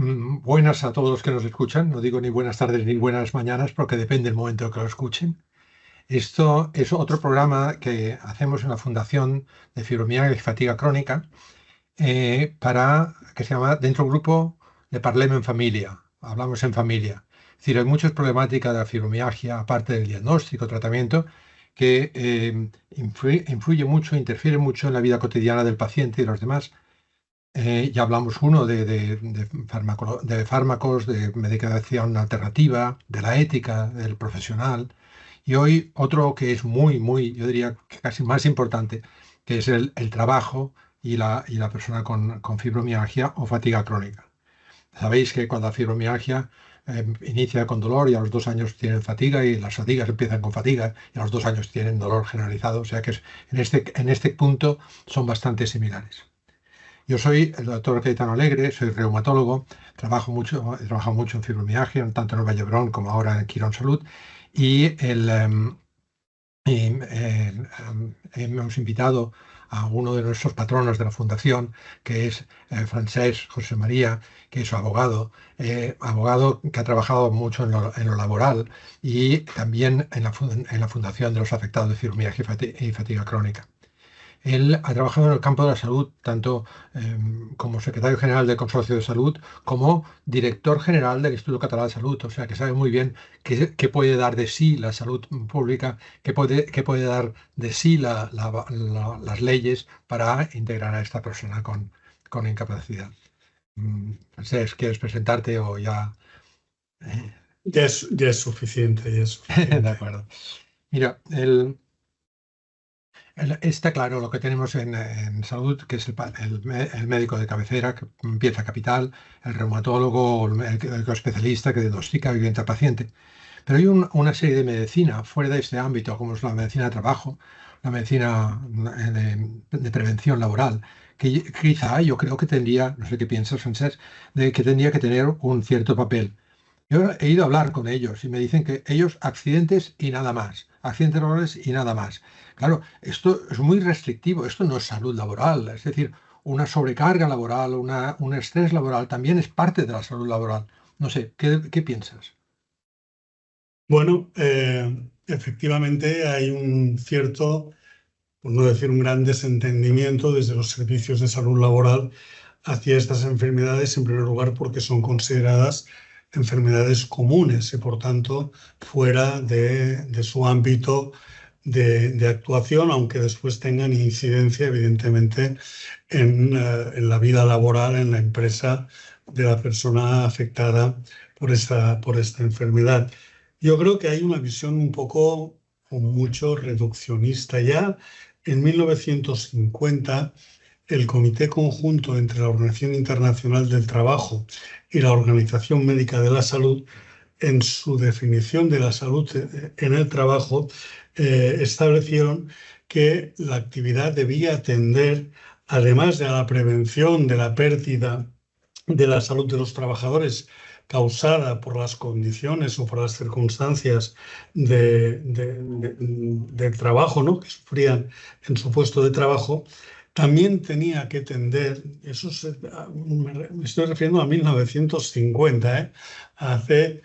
Buenas a todos los que nos escuchan. No digo ni buenas tardes ni buenas mañanas porque depende del momento que lo escuchen. Esto es otro programa que hacemos en la Fundación de Fibromialgia y Fatiga Crónica que se llama dentro del grupo de Parlem en Familia. Hablamos en familia. Es decir, hay muchas problemáticas de la fibromialgia, aparte del diagnóstico, tratamiento, que influye mucho, interfiere mucho en la vida cotidiana del paciente y los demás. Ya hablamos uno de fármacos, de medicación alternativa, de la ética, del profesional. Y hoy otro que es yo diría que casi más importante, que es el trabajo y la persona con fibromialgia o fatiga crónica. Sabéis que cuando la fibromialgia inicia con dolor y a los 2 años tienen fatiga y las fatigas empiezan con fatiga y a los 2 años tienen dolor generalizado. O sea que en este punto son bastante similares. Yo soy el doctor Cayetano Alegre, soy reumatólogo, he trabajado mucho en fibromialgia, tanto en el Vallebrón como ahora en Quirón Salud, y hemos invitado a uno de nuestros patronos de la fundación, que es Francesc José María, que es abogado que ha trabajado mucho en lo laboral y también en la fundación de los afectados de fibromialgia y fatiga crónica. Él ha trabajado en el campo de la salud, tanto como secretario general del Consorcio de Salud, como director general del Instituto Catalán de Salud. O sea, que sabe muy bien qué puede dar de sí la salud pública, qué puede dar de sí las leyes para integrar a esta persona con incapacidad. Francesc, ¿quieres presentarte o ya? eh, Ya es suficiente, ya es De suficiente. acuerdo. Mira, está claro lo que tenemos en salud, que es el médico de cabecera, que empieza capital, el reumatólogo o el médico especialista que diagnostica y orienta al paciente. Pero hay una serie de medicina fuera de este ámbito, como es la medicina de trabajo, la medicina de prevención laboral, que quizá yo creo que tendría, no sé qué piensas, Francesc, de que tendría que tener un cierto papel. Yo he ido a hablar con ellos y me dicen que ellos accidentes y nada más, accidentes laborales y nada más. Claro, esto es muy restrictivo, esto no es salud laboral, es decir, una sobrecarga laboral, un estrés laboral también es parte de la salud laboral. No sé, ¿qué piensas? Bueno, efectivamente hay un cierto, por no decir un gran desentendimiento desde los servicios de salud laboral hacia estas enfermedades, en primer lugar porque son consideradas enfermedades comunes y por tanto fuera de su ámbito de actuación, aunque después tengan incidencia evidentemente en la vida laboral, en la empresa de la persona afectada por esta enfermedad. Yo creo que hay una visión un poco o mucho reduccionista. Ya en 1950, el Comité Conjunto entre la Organización Internacional del Trabajo y la Organización Médica de la Salud, en su definición de la salud en el trabajo, establecieron que la actividad debía atender, además de a la prevención de la pérdida de la salud de los trabajadores causada por las condiciones o por las circunstancias del trabajo, ¿no?, que sufrían en su puesto de trabajo, también tenía que tender, me estoy refiriendo a 1950, hace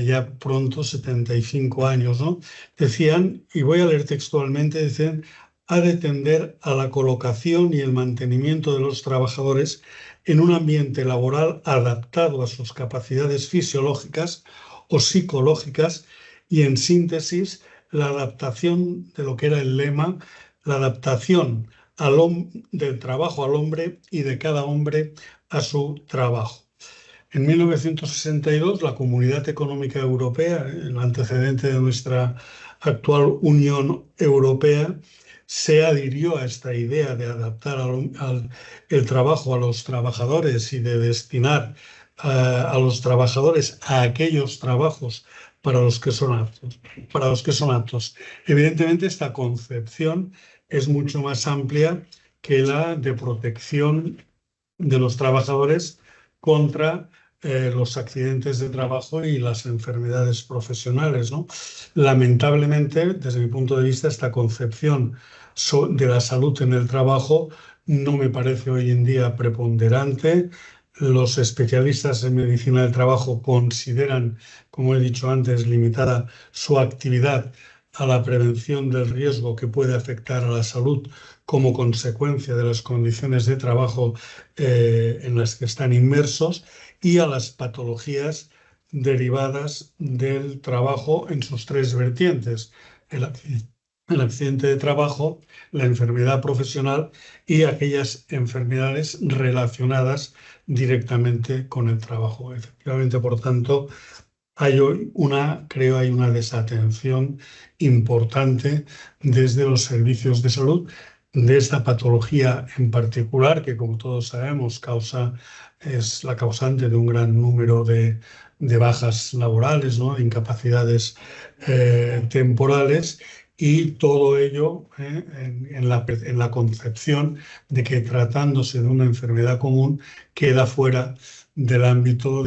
ya pronto 75 años, ¿no? Decían, y voy a leer textualmente, dicen, ha de tender a la colocación y el mantenimiento de los trabajadores en un ambiente laboral adaptado a sus capacidades fisiológicas o psicológicas y, en síntesis, la adaptación de lo que era el lema, la adaptación del trabajo al hombre y de cada hombre a su trabajo. En 1962, la Comunidad Económica Europea, el antecedente de nuestra actual Unión Europea, se adhirió a esta idea de adaptar el trabajo a los trabajadores y de destinar a los trabajadores a aquellos trabajos para los que son aptos. Evidentemente, esta concepción es mucho más amplia que la de protección de los trabajadores contra los accidentes de trabajo y las enfermedades profesionales, ¿no? Lamentablemente, desde mi punto de vista, esta concepción de la salud en el trabajo no me parece hoy en día preponderante. los especialistas en medicina del trabajo consideran, como he dicho antes, limitada su actividad a la prevención del riesgo que puede afectar a la salud como consecuencia de las condiciones de trabajo en las que están inmersos y a las patologías derivadas del trabajo en sus tres vertientes: el, el accidente de trabajo, la enfermedad profesional y aquellas enfermedades relacionadas directamente con el trabajo. Efectivamente, por tanto, creo hay una desatención importante desde los servicios de salud de esta patología en particular, que como todos sabemos es la causante de un gran número de bajas laborales, ¿no? De incapacidades temporales, y todo ello en la concepción de que, tratándose de una enfermedad común, queda fuera del ámbito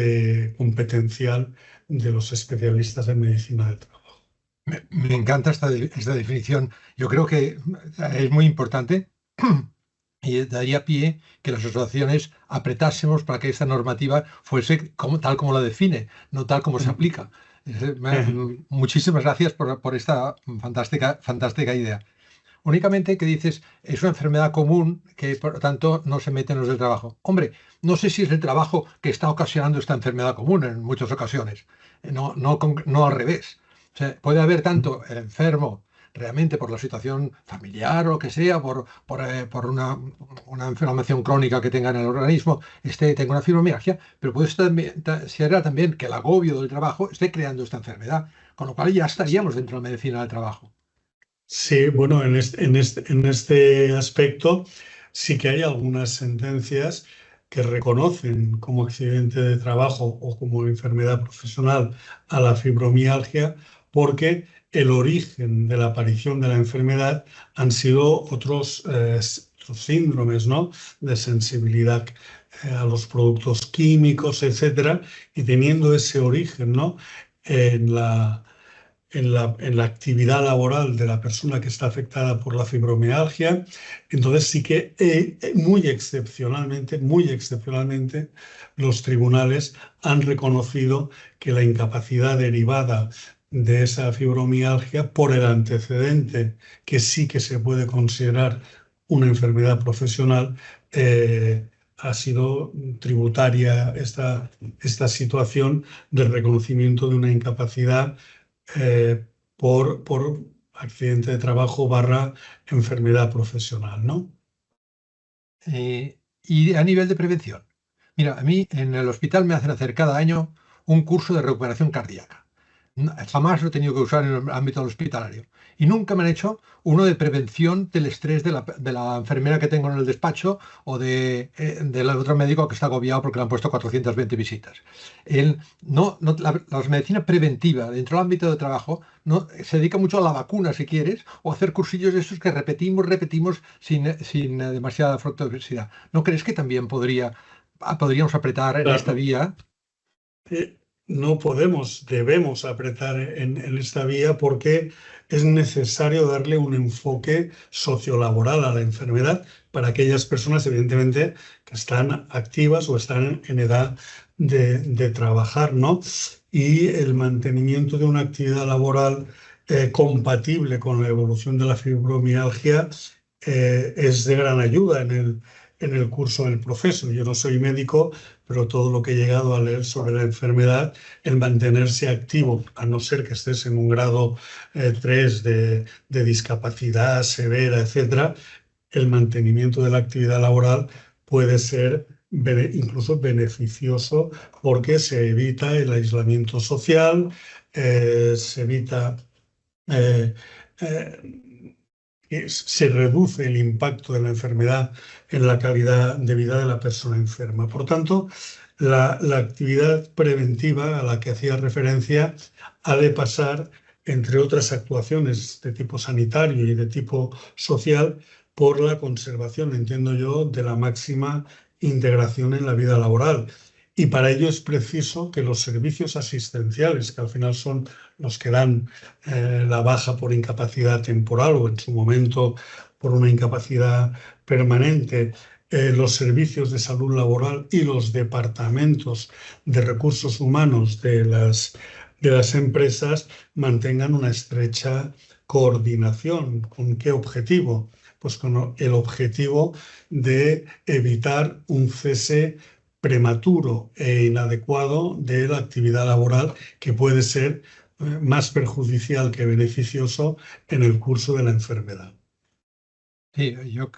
competencial de los especialistas en medicina del trabajo. Me encanta esta definición. Yo creo que es muy importante y daría pie que las asociaciones apretásemos para que esta normativa fuese tal como la define, no tal como se aplica. Muchísimas gracias por esta fantástica idea. Únicamente que dices, es una enfermedad común que por lo tanto no se mete en los del trabajo. Hombre, no sé si es el trabajo que está ocasionando esta enfermedad común en muchas ocasiones, no al revés. O sea, puede haber tanto el enfermo realmente por la situación familiar o lo que sea, por una inflamación crónica que tenga en el organismo, tenga una fibromialgia, pero puede ser también que el agobio del trabajo esté creando esta enfermedad, con lo cual ya estaríamos dentro de la medicina del trabajo. Sí, bueno, en este aspecto sí que hay algunas sentencias que reconocen como accidente de trabajo o como enfermedad profesional a la fibromialgia, porque el origen de la aparición de la enfermedad han sido otros síndromes, ¿no? De sensibilidad a los productos químicos, etcétera, y teniendo ese origen, ¿no? en la actividad laboral de la persona que está afectada por la fibromialgia. Entonces sí que muy excepcionalmente, los tribunales han reconocido que la incapacidad derivada de esa fibromialgia, por el antecedente que sí que se puede considerar una enfermedad profesional, ha sido tributaria esta situación del reconocimiento de una incapacidad por accidente de trabajo / enfermedad profesional, ¿no? Y a nivel de prevención, mira, a mí en el hospital me hacen hacer cada año un curso de recuperación cardíaca. Jamás lo he tenido que usar en el ámbito hospitalario. Y nunca me han hecho uno de prevención del estrés de la enfermera que tengo en el despacho o del otro médico que está agobiado porque le han puesto 420 visitas. La medicina preventiva dentro del ámbito de trabajo se dedica mucho a la vacuna, si quieres, o a hacer cursillos de esos que repetimos sin demasiada fructuosidad. ¿No crees que también podríamos apretar en esta vía? No debemos apretar en esta vía, porque es necesario darle un enfoque sociolaboral a la enfermedad para aquellas personas, evidentemente, que están activas o están en edad de trabajar, ¿no? Y el mantenimiento de una actividad laboral compatible con la evolución de la fibromialgia es de gran ayuda en el curso del proceso. Yo no soy médico, pero todo lo que he llegado a leer sobre la enfermedad, el mantenerse activo, a no ser que estés en un grado 3 de discapacidad severa, etcétera, el mantenimiento de la actividad laboral puede ser incluso beneficioso, porque se evita el aislamiento social, se evita se reduce el impacto de la enfermedad en la calidad de vida de la persona enferma. Por tanto, la actividad preventiva a la que hacía referencia ha de pasar, entre otras actuaciones de tipo sanitario y de tipo social, por la conservación, entiendo yo, de la máxima integración en la vida laboral. Y para ello es preciso que los servicios asistenciales, que al final son los que dan la baja por incapacidad temporal o en su momento por una incapacidad permanente, los servicios de salud laboral y los departamentos de recursos humanos de las empresas mantengan una estrecha coordinación. ¿Con qué objetivo? Pues con el objetivo de evitar un cese prematuro e inadecuado de la actividad laboral, que puede ser más perjudicial que beneficioso en el curso de la enfermedad. Sí, yo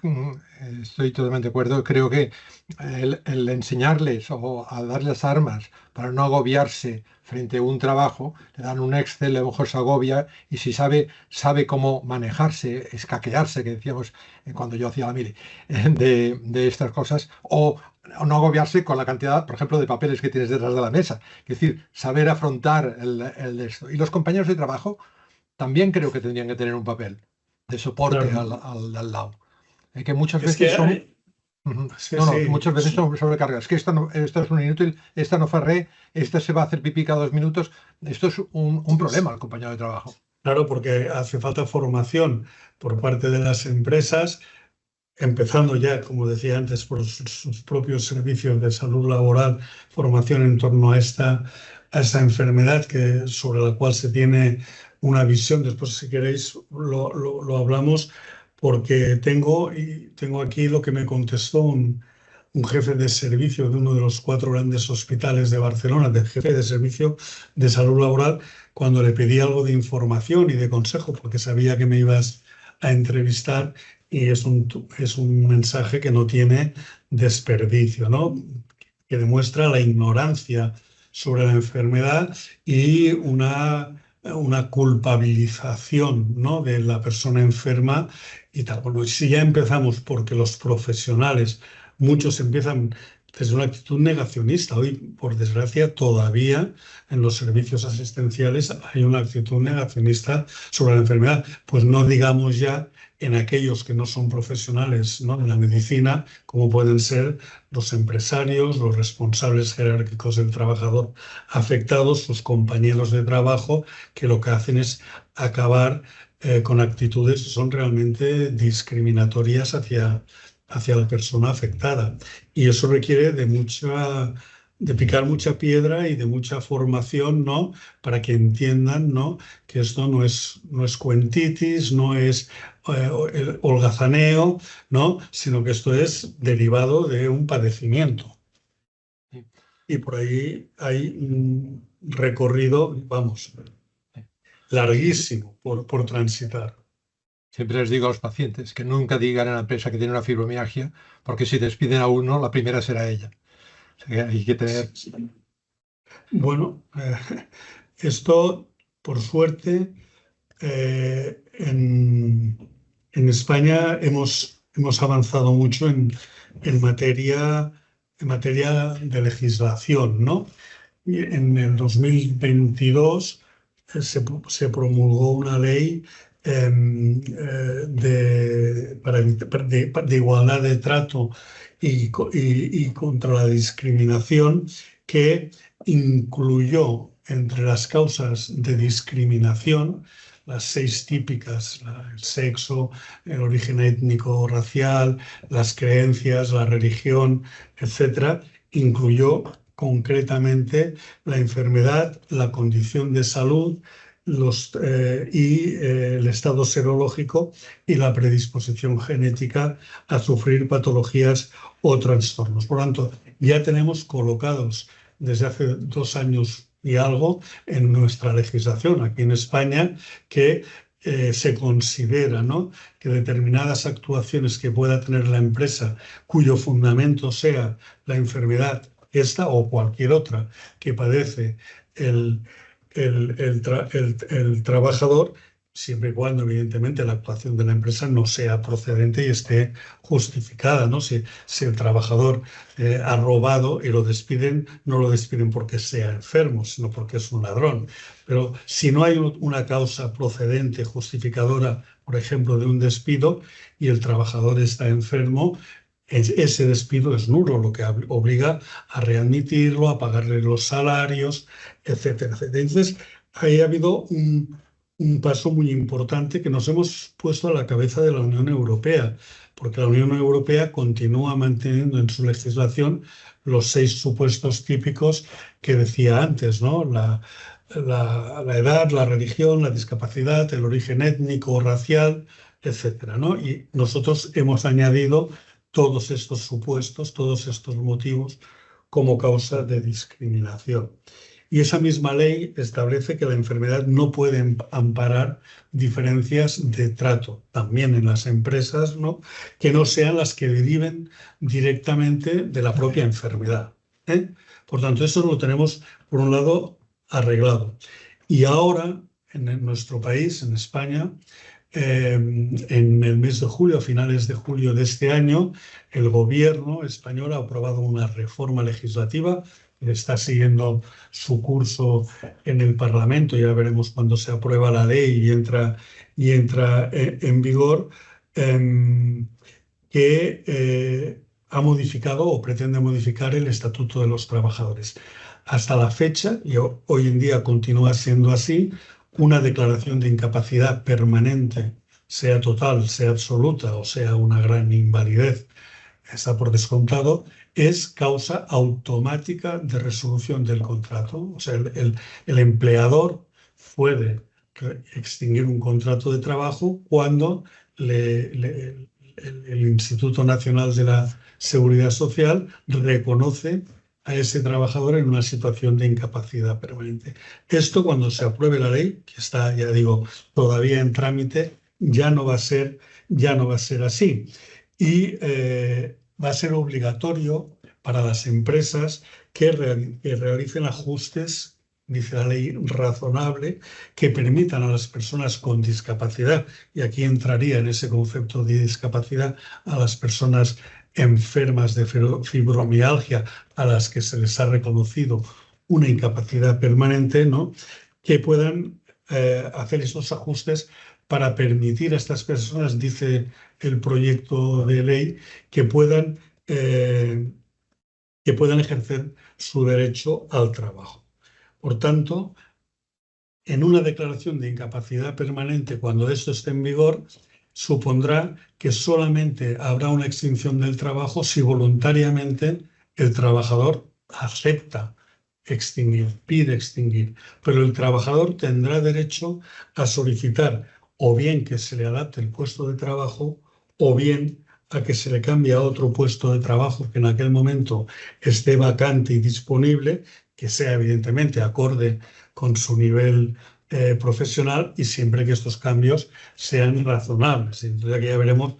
estoy totalmente de acuerdo. Creo que el enseñarles o a darles armas para no agobiarse frente a un trabajo, le dan un Excel, a lo mejor se agobia y si sabe cómo manejarse, escaquearse, que decíamos cuando yo hacía la mili, de estas cosas, o no agobiarse con la cantidad, por ejemplo, de papeles que tienes detrás de la mesa. Es decir, saber afrontar el de esto. Y los compañeros de trabajo también creo que tendrían que tener un papel de soporte Claro, al lado. Que muchas es que veces son, ujú, sí, no, no, sí, muchas veces son sobrecargas. Que esto es un inútil, esta no farré, esta se va a hacer pipí cada 2 minutos. Esto es un sí, problema sí. al compañero de trabajo. Claro, porque hace falta formación por parte de las empresas, empezando ya, como decía antes, por sus propios servicios de salud laboral, formación en torno a esta enfermedad sobre la cual se tiene una visión. Después, si queréis, lo hablamos, porque tengo aquí lo que me contestó un jefe de servicio de uno de los 4 grandes hospitales de Barcelona, del jefe de servicio de salud laboral, cuando le pedí algo de información y de consejo, porque sabía que me ibas a entrevistar, y es un mensaje que no tiene desperdicio, ¿no? Que demuestra la ignorancia sobre la enfermedad y una culpabilización, ¿no?, de la persona enferma y tal. Bueno, si ya empezamos porque los profesionales, muchos empiezan desde una actitud negacionista. Hoy, por desgracia, todavía en los servicios asistenciales hay una actitud negacionista sobre la enfermedad. Pues no digamos ya en aquellos que no son profesionales, ¿no?, de la medicina, como pueden ser los empresarios, los responsables jerárquicos del trabajador afectado, sus compañeros de trabajo, que lo que hacen es acabar con actitudes que son realmente discriminatorias hacia la persona afectada. Y eso requiere de picar mucha piedra y de mucha formación, ¿no?, para que entiendan, ¿no?, que esto no es cuentitis, no es el holgazaneo, ¿no?, sino que esto es derivado de un padecimiento. Sí, Y por ahí hay un recorrido, vamos, sí. Siempre, larguísimo por transitar. siempre les digo a los pacientes que nunca digan en la empresa que tiene una fibromialgia, porque si despiden a uno, la primera será ella. O sea que hay que tener. Sí, sí. Bueno, esto, por suerte, en España hemos avanzado mucho en materia de legislación, ¿no? Y en el 2022 se promulgó una ley de igualdad de trato y contra la discriminación, que incluyó entre las causas de discriminación las 6 típicas: el sexo, el origen étnico o racial, las creencias, la religión, etcétera. Incluyó concretamente la enfermedad, la condición de salud, el estado serológico y la predisposición genética a sufrir patologías o trastornos. Por lo tanto, ya tenemos colocados desde hace 2 años y algo en nuestra legislación aquí en España que se considera, ¿no?, que determinadas actuaciones que pueda tener la empresa, cuyo fundamento sea la enfermedad esta o cualquier otra que padece el, el trabajador, siempre y cuando, evidentemente, la actuación de la empresa no sea procedente y esté justificada, ¿no? Si el trabajador ha robado y lo despiden, no lo despiden porque sea enfermo, sino porque es un ladrón. Pero si no hay una causa procedente, justificadora, por ejemplo, de un despido, y el trabajador está enfermo, ese despido es nulo, lo que obliga a readmitirlo, a pagarle los salarios, etcétera, etcétera. Entonces, ahí ha habido un paso muy importante que nos hemos puesto a la cabeza de la Unión Europea, porque la Unión Europea continúa manteniendo en su legislación los 6 supuestos típicos que decía antes, ¿no? La edad, la religión, la discapacidad, el origen étnico o racial, etcétera, ¿no? Y nosotros hemos añadido todos estos supuestos, todos estos motivos como causa de discriminación. Y esa misma ley establece que la enfermedad no puede amparar diferencias de trato, también en las empresas, ¿no? Que no sean las que deriven directamente de la propia enfermedad, ¿eh? Por tanto, eso lo tenemos, por un lado, arreglado. Y ahora, en nuestro país, en España, en el mes de julio, a finales de julio de este año, el gobierno español ha aprobado una reforma legislativa que está siguiendo su curso en el Parlamento. Ya veremos cuando se aprueba la ley y entra en vigor, que ha modificado o pretende modificar el Estatuto de los Trabajadores. Hasta la fecha, y hoy en día continúa siendo así, una declaración de incapacidad permanente, sea total, sea absoluta o sea una gran invalidez, está por descontado, es causa automática de resolución del contrato. O sea, el empleador puede extinguir un contrato de trabajo cuando el Instituto Nacional de la Seguridad Social reconoce a ese trabajador en una situación de incapacidad permanente. Esto, cuando se apruebe la ley, que está, ya digo, todavía en trámite, ya no va a ser así. Y va a ser obligatorio para las empresas que realicen ajustes, dice la ley, razonable, que permitan a las personas con discapacidad, y aquí entraría en ese concepto de discapacidad a las personas enfermas de fibromialgia, a las que se les ha reconocido una incapacidad permanente, ¿no? Que puedan hacer esos ajustes para permitir a estas personas, dice el proyecto de ley, que puedan ejercer su derecho al trabajo. Por tanto, en una declaración de incapacidad permanente, cuando esto esté en vigor, supondrá que solamente habrá una extinción del trabajo si voluntariamente el trabajador acepta extinguir, pide extinguir. Pero el trabajador tendrá derecho a solicitar o bien que se le adapte el puesto de trabajo o bien a que se le cambie a otro puesto de trabajo que en aquel momento esté vacante y disponible, que sea evidentemente acorde con su nivel profesional, y siempre que estos cambios sean razonables. Entonces aquí ya veremos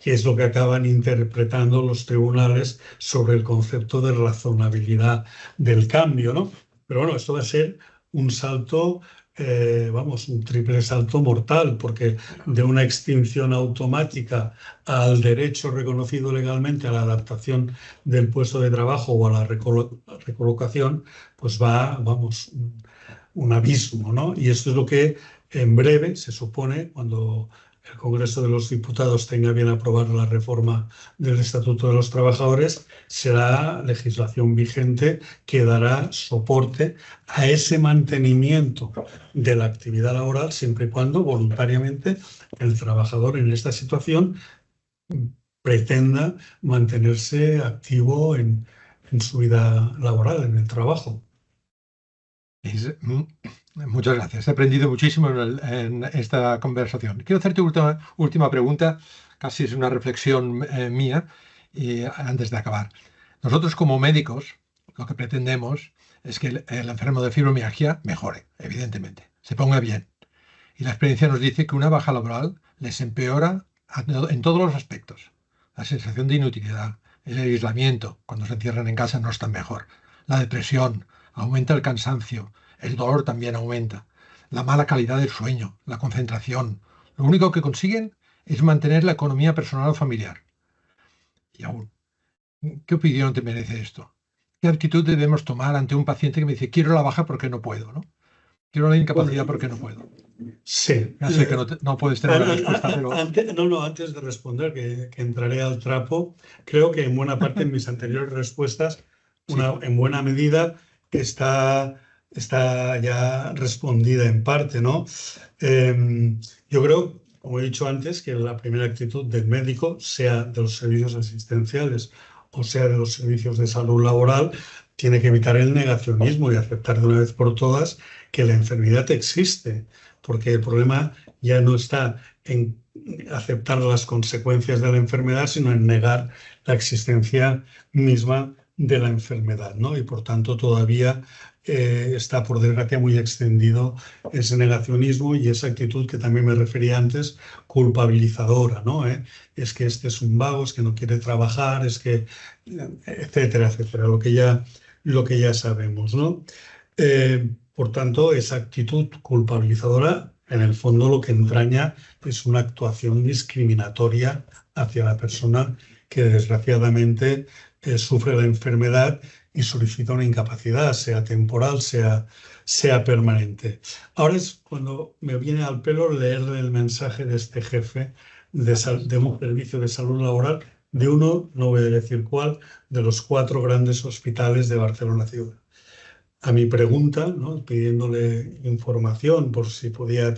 qué es lo que acaban interpretando los tribunales sobre el concepto de razonabilidad del cambio, ¿no? Pero bueno, esto va a ser un salto, un triple salto mortal, porque de una extinción automática al derecho reconocido legalmente a la adaptación del puesto de trabajo o a la recolocación, pues va, un abismo, ¿no? Y esto es lo que en breve se supone, cuando el Congreso de los Diputados tenga bien aprobar la reforma del Estatuto de los Trabajadores, será legislación vigente que dará soporte a ese mantenimiento de la actividad laboral, siempre y cuando voluntariamente el trabajador en esta situación pretenda mantenerse activo en su vida laboral, en el trabajo. Muchas gracias. He aprendido muchísimo en esta conversación. Quiero hacerte última pregunta, casi es una reflexión mía, antes de acabar. Nosotros como médicos lo que pretendemos es que el enfermo de fibromialgia mejore, evidentemente, se ponga bien. Y la experiencia nos dice que una baja laboral les empeora en todos los aspectos. La sensación de inutilidad, el aislamiento, cuando se encierran en casa no están mejor. La depresión, aumenta el cansancio, el dolor también aumenta, la mala calidad del sueño, la concentración. Lo único que consiguen es mantener la economía personal o familiar. Y aún, ¿qué opinión te merece esto? ¿Qué actitud debemos tomar ante un paciente que me dice quiero la baja porque no puedo, ¿no? Quiero la incapacidad porque no puedo? Sí. Ya sé que no puedes tener una respuesta, pero... Antes de responder, que entraré al trapo, creo que en buena parte en mis anteriores respuestas, en buena medida, está ya respondida en parte, ¿no? Yo creo, como he dicho antes, que la primera actitud del médico, sea de los servicios asistenciales o sea de los servicios de salud laboral, tiene que evitar el negacionismo y aceptar de una vez por todas que la enfermedad existe, porque el problema ya no está en aceptar las consecuencias de la enfermedad, sino en negar la existencia misma de la enfermedad, ¿no? Y por tanto todavía está, por desgracia, muy extendido ese negacionismo y esa actitud que también me refería antes, culpabilizadora, ¿no? Es que este es un vago, es que no quiere trabajar, es que, etcétera, etcétera, lo que ya sabemos, ¿no? Por tanto, esa actitud culpabilizadora, en el fondo, lo que entraña es una actuación discriminatoria hacia la persona que desgraciadamente sufre la enfermedad y solicita una incapacidad, sea temporal, sea permanente. Ahora es cuando me viene al pelo leer el mensaje de este jefe de un servicio de salud laboral de uno, no voy a decir cuál, de los 4 grandes hospitales de Barcelona ciudad. A mi pregunta, ¿no?, pidiéndole información por si podía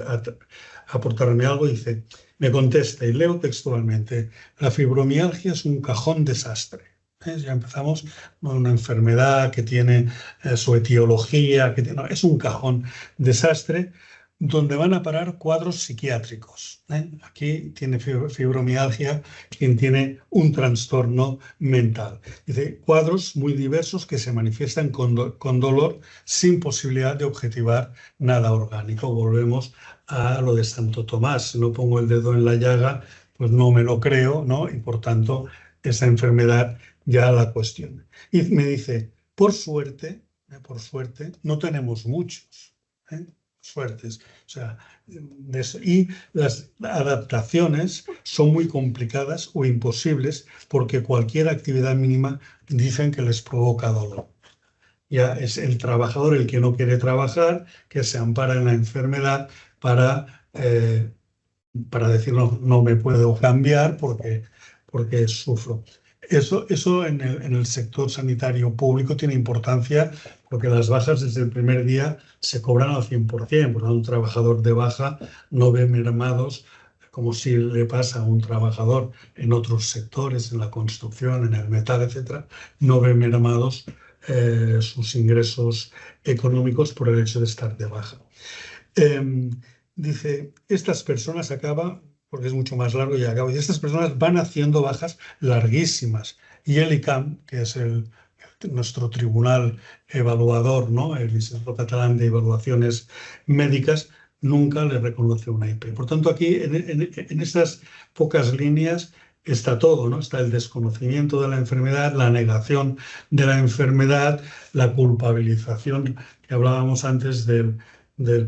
aportarme algo, dice, me contesta y leo textualmente, la fibromialgia es un cajón desastre. Ya empezamos con una enfermedad que tiene su etiología, no, es un cajón desastre donde van a parar cuadros psiquiátricos. Aquí tiene fibromialgia quien tiene un trastorno mental. Dice, cuadros muy diversos que se manifiestan con dolor sin posibilidad de objetivar nada orgánico. Volvemos a lo de Santo Tomás. Si no pongo el dedo en la llaga, pues no me lo creo, ¿no? Y por tanto, esa enfermedad ya la cuestiona. Y me dice, por suerte, no tenemos muchos. Suertes. O sea, y las adaptaciones son muy complicadas o imposibles porque cualquier actividad mínima dicen que les provoca dolor. Ya es el trabajador el que no quiere trabajar, que se ampara en la enfermedad para decir no me puedo cambiar porque sufro. Eso en el sector sanitario público tiene importancia porque las bajas desde el primer día se cobran al 100%. Por tanto, un trabajador de baja no ve mermados, como si le pasa a un trabajador en otros sectores, en la construcción, en el metal, etcétera, no ve mermados sus ingresos económicos por el hecho de estar de baja. Dice, estas personas porque es mucho más largo y acabo, y estas personas van haciendo bajas larguísimas. Y el ICAM, que es nuestro tribunal evaluador, ¿no?, el Instituto Catalán de Evaluaciones Médicas, nunca le reconoce una IP. Por tanto, aquí en estas pocas líneas está todo, ¿no? Está el desconocimiento de la enfermedad, la negación de la enfermedad, la culpabilización que hablábamos antes de la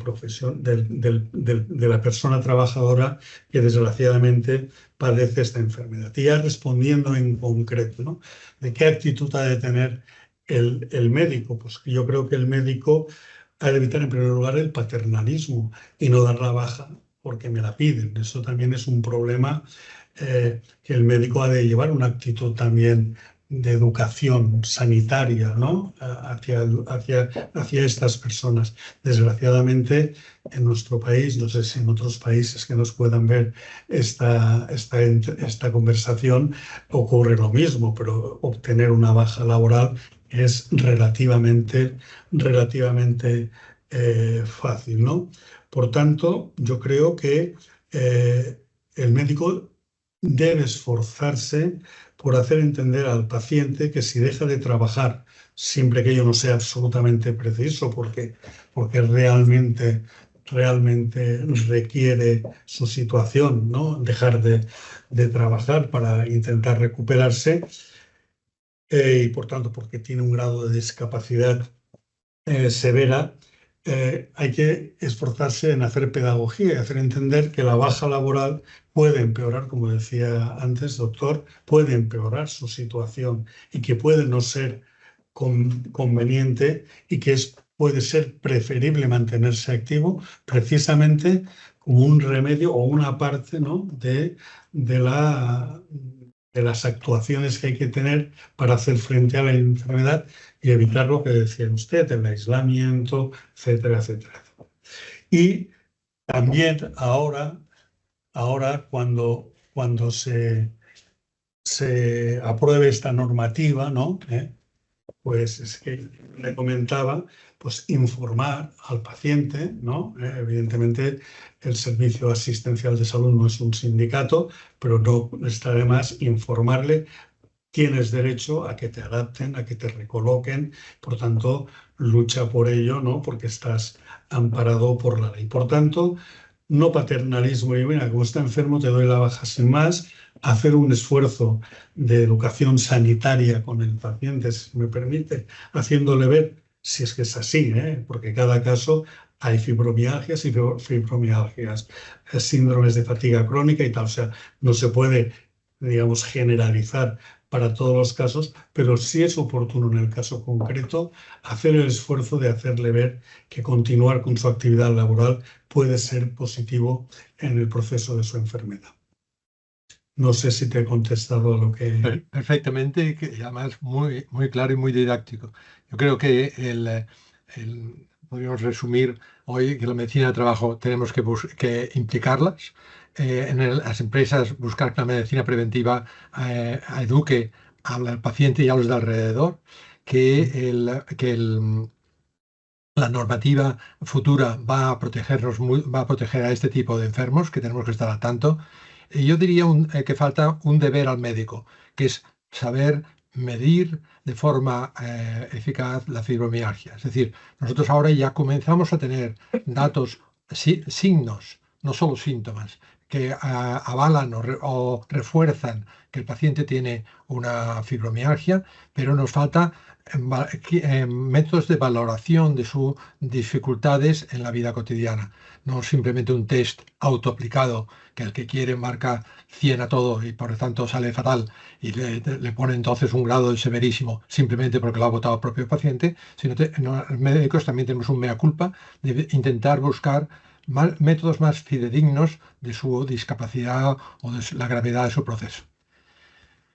persona trabajadora que desgraciadamente padece esta enfermedad. Y ya respondiendo en concreto, ¿no?, de qué actitud ha de tener el médico, pues yo creo que el médico ha de evitar en primer lugar el paternalismo y no dar la baja porque me la piden. Eso también es un problema que el médico ha de llevar, una actitud también de educación sanitaria, ¿no?, hacia estas personas. Desgraciadamente, en nuestro país, no sé si en otros países que nos puedan ver esta conversación, ocurre lo mismo, pero obtener una baja laboral es relativamente fácil, ¿no? Por tanto, yo creo que el médico debe esforzarse por hacer entender al paciente que si deja de trabajar, siempre que ello no sea absolutamente preciso, porque realmente requiere su situación, ¿no?, dejar de trabajar para intentar recuperarse, y por tanto porque tiene un grado de discapacidad severa, hay que esforzarse en hacer pedagogía y hacer entender que la baja laboral puede empeorar, como decía antes, doctor, puede empeorar su situación y que puede no ser conveniente y que puede ser preferible mantenerse activo precisamente como un remedio o una parte, ¿no?, de las actuaciones que hay que tener para hacer frente a la enfermedad y evitar lo que decía usted, el aislamiento, etcétera, etcétera. Y también ahora ahora cuando se apruebe esta normativa, ¿no? Pues es que le comentaba, pues informar al paciente, ¿no? Evidentemente el Servicio Asistencial de Salud no es un sindicato, pero no está de más informarle. Tienes derecho a que te adapten, a que te recoloquen, por tanto, lucha por ello, ¿no? Porque estás amparado por la ley. Por tanto, no paternalismo y mira, como está enfermo te doy la baja sin más, hacer un esfuerzo de educación sanitaria con el paciente, si me permite, haciéndole ver si es que es así, porque cada caso hay fibromialgias y fibromialgias, síndromes de fatiga crónica y tal, o sea, no se puede, digamos, generalizar para todos los casos, pero sí es oportuno en el caso concreto hacer el esfuerzo de hacerle ver que continuar con su actividad laboral puede ser positivo en el proceso de su enfermedad. No sé si te he contestado a lo que... Perfectamente, y además muy claro y muy didáctico. Yo creo que podríamos resumir hoy que la medicina de trabajo tenemos que implicarlas, las empresas buscar que la medicina preventiva eduque al paciente y a los de alrededor, que la normativa futura va a protegernos, va a proteger a este tipo de enfermos, que tenemos que estar al tanto. Y yo diría que falta un deber al médico, que es saber medir de forma eficaz la fibromialgia. Es decir, nosotros ahora ya comenzamos a tener datos, signos, no solo síntomas, que avalan o refuerzan que el paciente tiene una fibromialgia, pero nos falta métodos de valoración de sus dificultades en la vida cotidiana. No simplemente un test autoaplicado que el que quiere marca 100 a todo y por lo tanto sale fatal y le pone entonces un grado de severísimo simplemente porque lo ha votado el propio paciente, sino los médicos también tenemos un mea culpa de intentar buscar métodos más fidedignos de su discapacidad o de la gravedad de su proceso.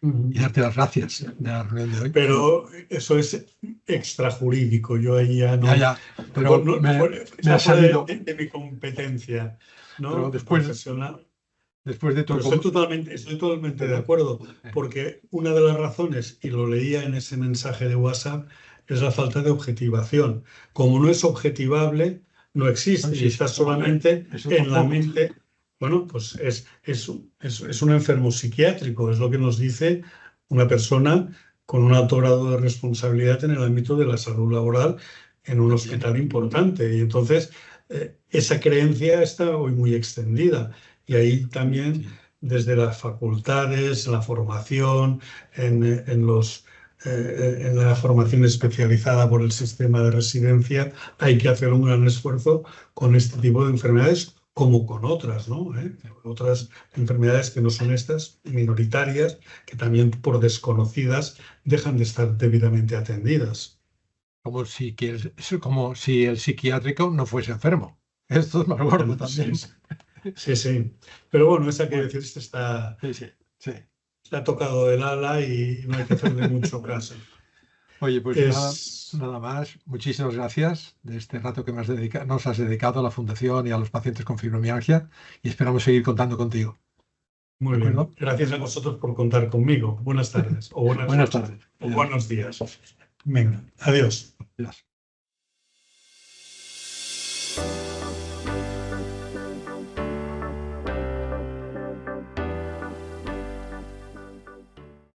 Y darte las gracias de la reunión de hoy. Pero eso es extrajurídico, yo ahí ya no... Ya, pero me ha salido... de mi competencia, ¿no? Pero después, profesional. Después de tu... Pero estoy totalmente de acuerdo, porque una de las razones, y lo leía en ese mensaje de WhatsApp, es la falta de objetivación. Como no es objetivable, no existe, y está solamente en la mente. Bueno, pues es un enfermo psiquiátrico, es lo que nos dice una persona con un alto grado de responsabilidad en el ámbito de la salud laboral en un hospital importante. Y entonces, esa creencia está hoy muy extendida. Y ahí también, desde las facultades, la formación, en la formación especializada por el sistema de residencia, hay que hacer un gran esfuerzo con este tipo de enfermedades, como con otras, ¿no? Otras enfermedades que no son estas, minoritarias, que también por desconocidas dejan de estar debidamente atendidas. Como si el psiquiátrico no fuese enfermo. Esto es más gordo también. Sí. Pero bueno, esa quiere decir que está tocado del ala y no hay que hacerle mucho caso. Oye, pues nada más. Muchísimas gracias de este rato que nos has dedicado a la Fundación y a los pacientes con fibromialgia y esperamos seguir contando contigo. Muy bien. Gracias a vosotros por contar conmigo. Buenas tardes o buenas tardes. O buenos días. Venga, adiós. Adiós.